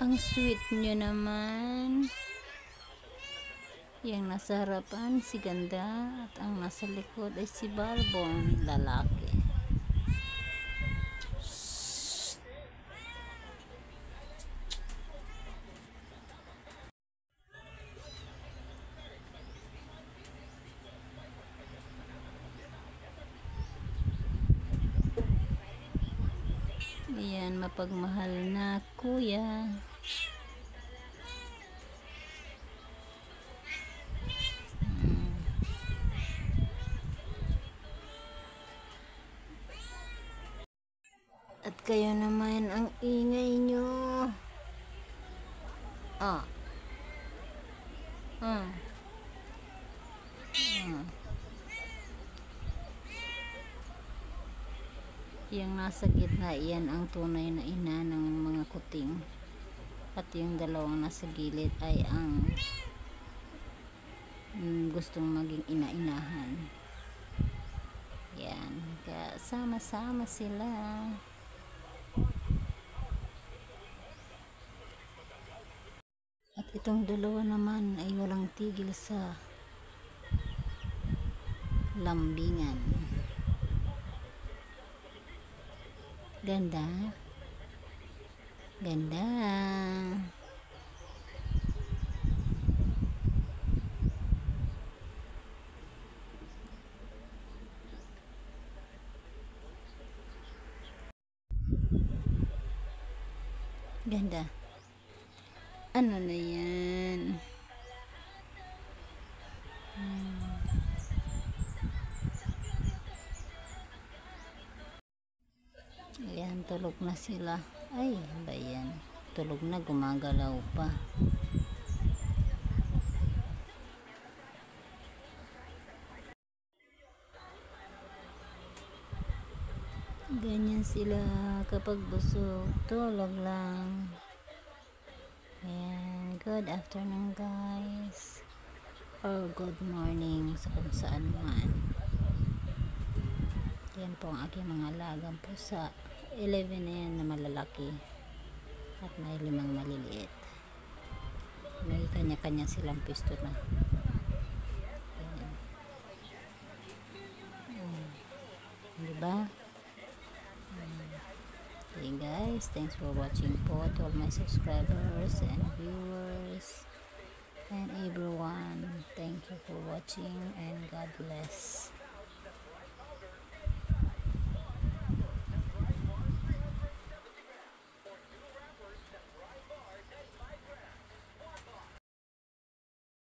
Ang sweet nyo naman. Yang nasa harapan si Ganda at ang nasa likod ay si Barbon, lalaki. Ayan, mapagmahal na kuya. At kayo naman ang ingay nyo. Yung nasa gitna, iyan ang tunay na ina ng mga kuting. At yung dalawang nasa gilid ay ang gustong maging ina-inahan. Yan, kaya sama-sama sila. At itong dalawa naman ay walang tigil sa lambingan. Ganda. Ganda. Ganda. Ano na yan? Ayan, tulog na sila. Ay, ba yan? Tulog na, gumagalaw pa. Ganyan sila kapag busog. Tulog lang. Ayan, good afternoon guys. Or good morning sa kung saan man. Yan po ang aking mga alagang pusa. 11 na yan na malalaki at may 5 maliliit. May kanya-kanya silang pisto na. Diba? Okay guys, thanks for watching po to all my subscribers and viewers and everyone. Thank you for watching and God bless.